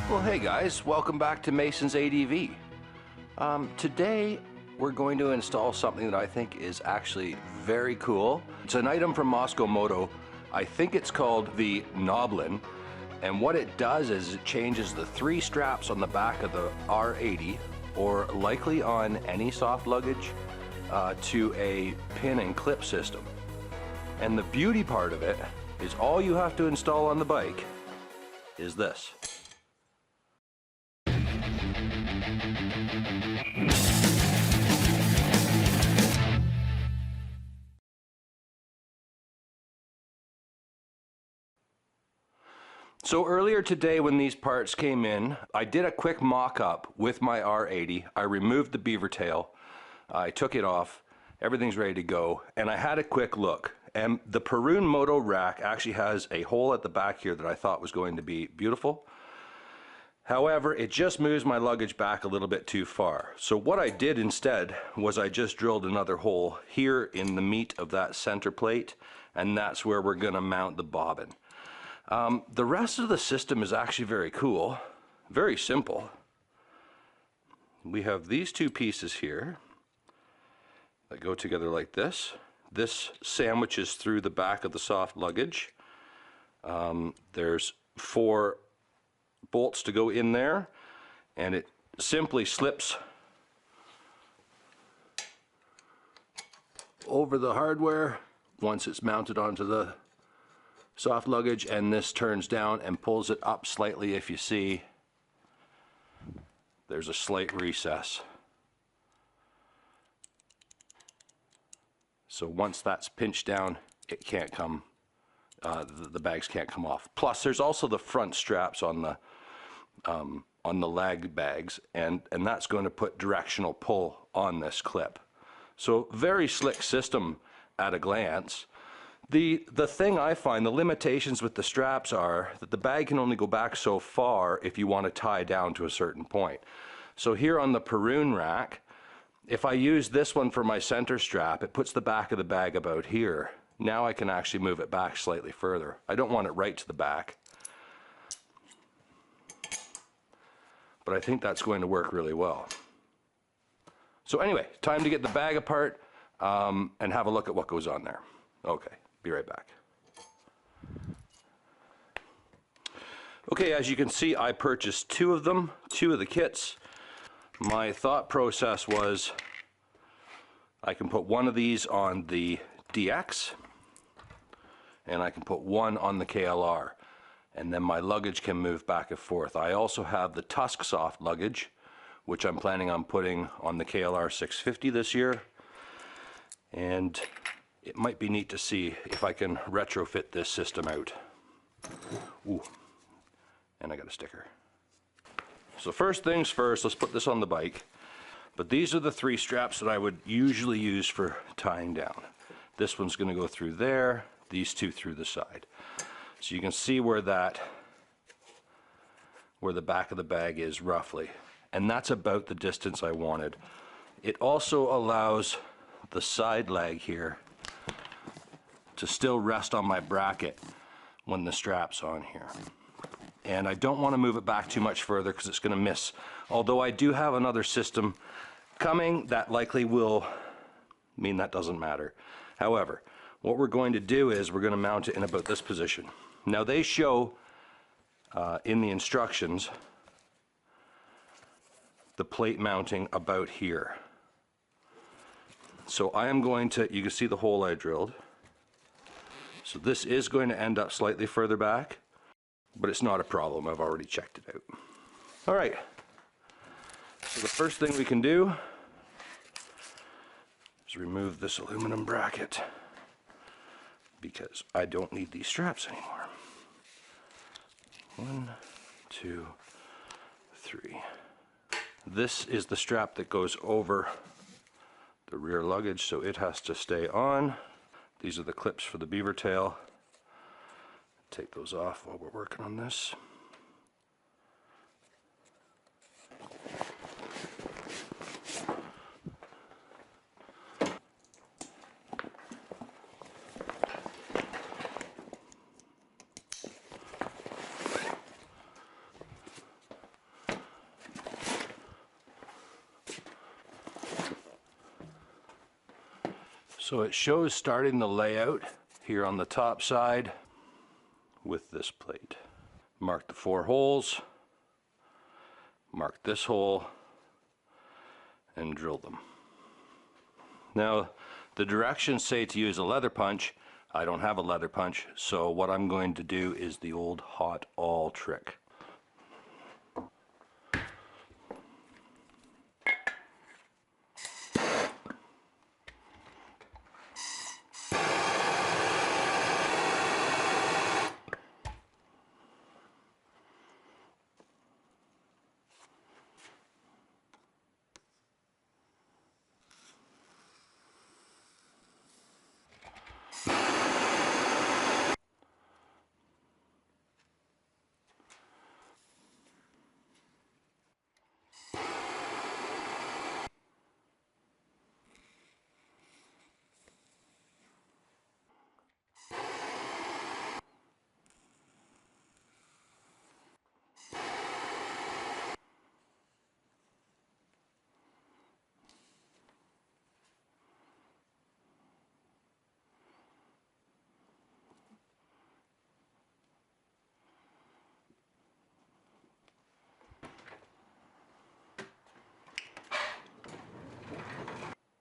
Well, hey guys, welcome back to Mason's ADV. Today we're going to install something that I think is actually very cool. It's an item from Mosko Moto. I think it's called the Gnoblin, and what it does is it changes the three straps on the back of the R80, or likely on any soft luggage, to a pin and clip system. And the beauty part of it is all you have to install on the bike is this. So earlier today when these parts came in, I did a quick mock-up with my R80. I removed the beaver tail, I took it off, everything's ready to go, and I had a quick look. And the Perun Moto rack actually has a hole at the back here that I thought was going to be beautiful. However, it just moves my luggage back a little bit too far. So what I did instead was I just drilled another hole here in the meat of that center plate, and that's where we're going to mount the bobbin. The rest of the system is actually very cool, very simple. We have these two pieces here that go together like this. This sandwiches through the back of the soft luggage. There's 4 bolts to go in there, and it simply slips over the hardware once it's mounted onto the soft luggage, and this turns down and pulls it up slightly. If you see, there's a slight recess. So once that's pinched down, it can't come, the bags can't come off. Plus there's also the front straps on the lag bags, and that's going to put directional pull on this clip. So very slick system at a glance. The thing I find, the limitations with the straps are that the bag can only go back so far if you want to tie down to a certain point. So here on the Perun rack, if I use this one for my center strap, it puts the back of the bag about here. Now I can actually move it back slightly further. I don't want it right to the back, but I think that's going to work really well. So anyway, time to get the bag apart and have a look at what goes on there. Okay. Be right back. Okay, as you can see, I purchased 2 of them, 2 of the kits. My thought process was I can put one of these on the DX and I can put one on the KLR, and then my luggage can move back and forth. I also have the Tusk soft luggage, which I'm planning on putting on the KLR 650 this year, and it might be neat to see if I can retrofit this system out. Ooh, and I got a sticker. So first things first, let's put this on the bike. But these are the 3 straps that I would usually use for tying down. This one's going to go through there, these 2 through the side. So you can see where the back of the bag is roughly. And that's about the distance I wanted. It also allows the side lag here to still rest on my bracket when the strap's on here. And I don't want to move it back too much further because it's going to miss. Although I do have another system coming that likely will mean that doesn't matter. However, what we're going to do is we're going to mount it in about this position. Now they show in the instructions the plate mounting about here. So I am going to, you can see the hole I drilled. So this is going to end up slightly further back, but it's not a problem. I've already checked it out. All right. So the first thing we can do is remove this aluminum bracket because I don't need these straps anymore. 1, 2, 3. This is the strap that goes over the rear luggage, so it has to stay on. These are the clips for the beaver tail. Take those off while we're working on this. So it shows starting the layout here on the top side with this plate. Mark the 4 holes, mark this hole, and drill them. Now the directions say to use a leather punch. I don't have a leather punch, so what I'm going to do is the old hot awl trick.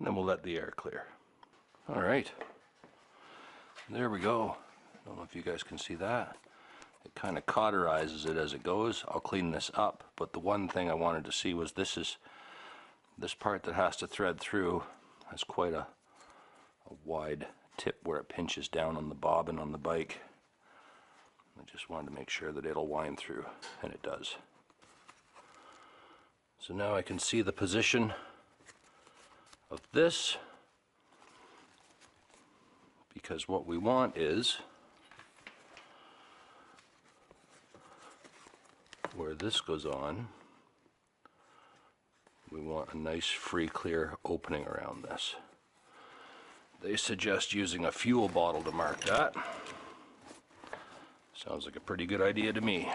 Then we'll let the air clear. All right, there we go. I don't know if you guys can see that. It kind of cauterizes it as it goes. I'll clean this up, but the one thing I wanted to see was this part that has to thread through has quite a wide tip where it pinches down on the bobbin on the bike. I just wanted to make sure that it'll wind through, and it does. So now I can see the position of this, because what we want is where this goes on, we want a nice free clear opening around this. They suggest using a fuel bottle to mark that. Sounds like a pretty good idea to me.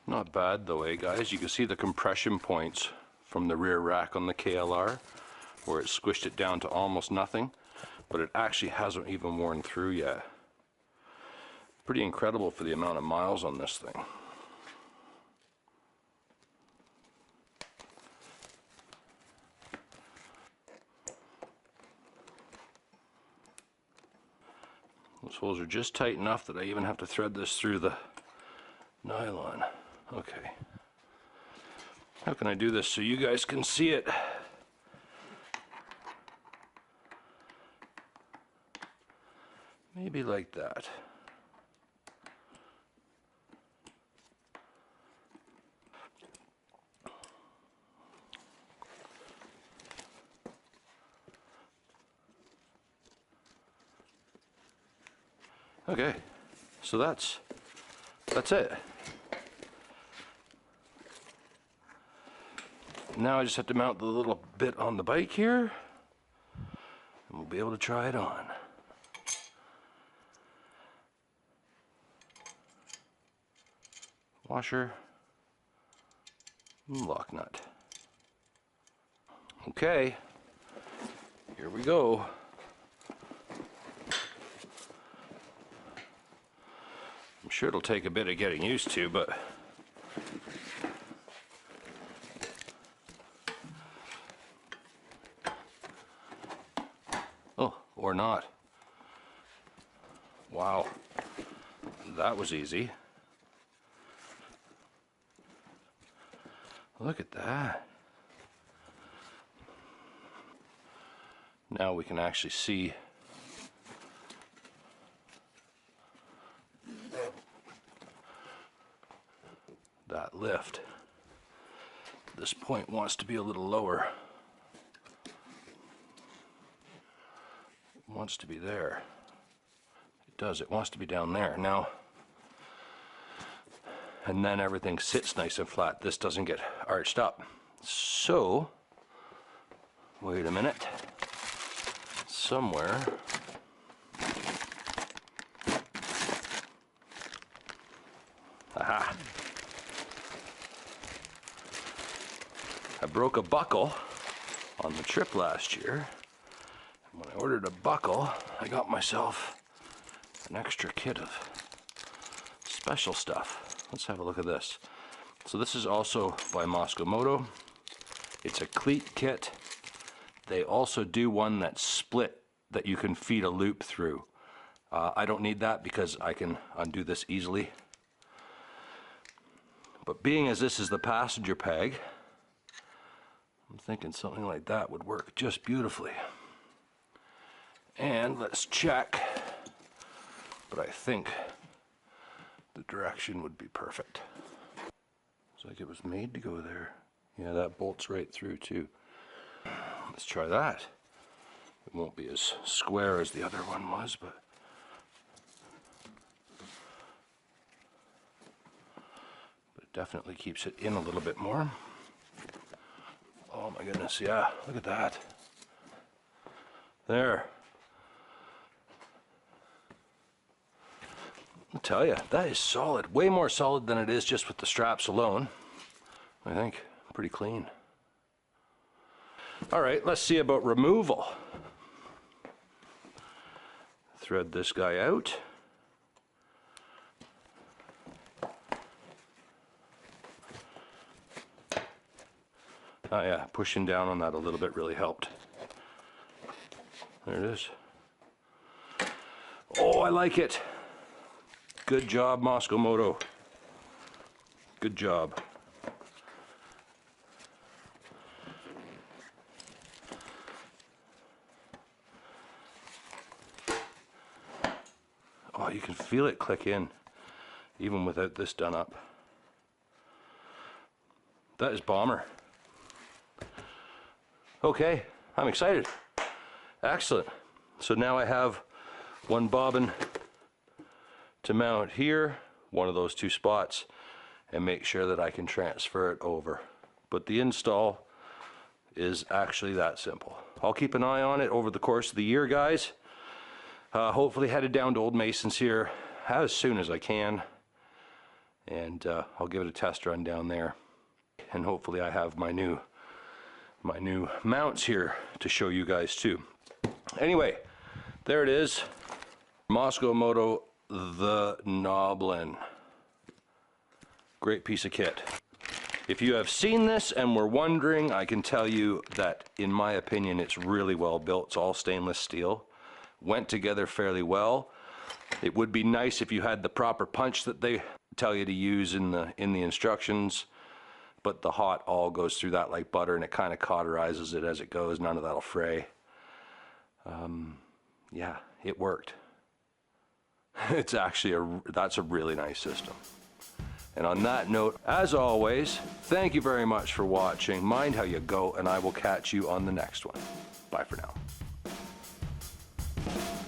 Not bad though, eh guys? You can see the compression points from the rear rack on the KLR where it squished it down to almost nothing, but it actually hasn't even worn through yet. Pretty incredible for the amount of miles on this thing. Those holes are just tight enough that I even have to thread this through the nylon. Okay. How can I do this so you guys can see it? Maybe like that. Okay, so that's it. Now I just have to mount the little bit on the bike here, and we'll be able to try it on. Washer, and lock nut. Okay, here we go. I'm sure it'll take a bit of getting used to, but oh, or not. Wow, that was easy. Look at that. Now we can actually see that lift. This point wants to be a little lower. It wants to be there. It does. It wants to be down there. Now, and then everything sits nice and flat. This doesn't get arched up. So, wait a minute. Somewhere. Aha. I broke a buckle on the trip last year. When I ordered a buckle, I got myself an extra kit of special stuff. Let's have a look at this. So this is also by Mosko Moto. It's a cleat kit. They also do one that's split that you can feed a loop through. I don't need that because I can undo this easily. But being as this is the passenger peg, I'm thinking something like that would work just beautifully. And let's check. But I think the direction would be perfect. Looks like it was made to go there. Yeah, that bolts right through too. Let's try that. It won't be as square as the other one was, but it definitely keeps it in a little bit more. Oh my goodness, yeah, look at that. There. I'll tell you, that is solid. Way more solid than it is just with the straps alone. I think pretty clean. All right, let's see about removal. Thread this guy out. Oh yeah, pushing down on that a little bit really helped. There it is. Oh, I like it. Good job, Mosko Moto. Good job. Oh, you can feel it click in, even without this done up. That is bomber. Okay, I'm excited. Excellent. So now I have one bobbin to mount here, one of those two spots, and make sure that I can transfer it over. But the install is actually that simple. I'll keep an eye on it over the course of the year, guys. Hopefully headed down to Old Mason's here as soon as I can, and I'll give it a test run down there, and hopefully I have my new mounts here to show you guys too. Anyway, there it is, Mosko Moto the Gnoblin. Great piece of kit. If you have seen this and were wondering, I can tell you that in my opinion it's really well built. It's all stainless steel. Went together fairly well. It would be nice if you had the proper punch that they tell you to use in the instructions, but the hot all goes through that like butter and it kind of cauterizes it as it goes. None of that'll fray. Yeah, it worked. It's actually that's a really nice system. And on that note, as always, thank you very much for watching. Mind how you go, and I will catch you on the next one. Bye for now.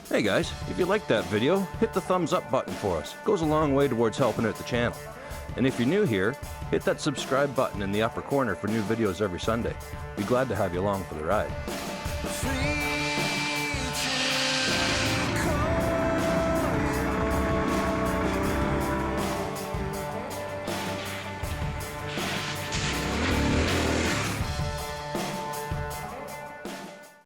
Hey guys, if you liked that video, hit the thumbs up button for us. It goes a long way towards helping out the channel. And if you're new here, hit that subscribe button in the upper corner for new videos every Sunday. Be glad to have you along for the ride.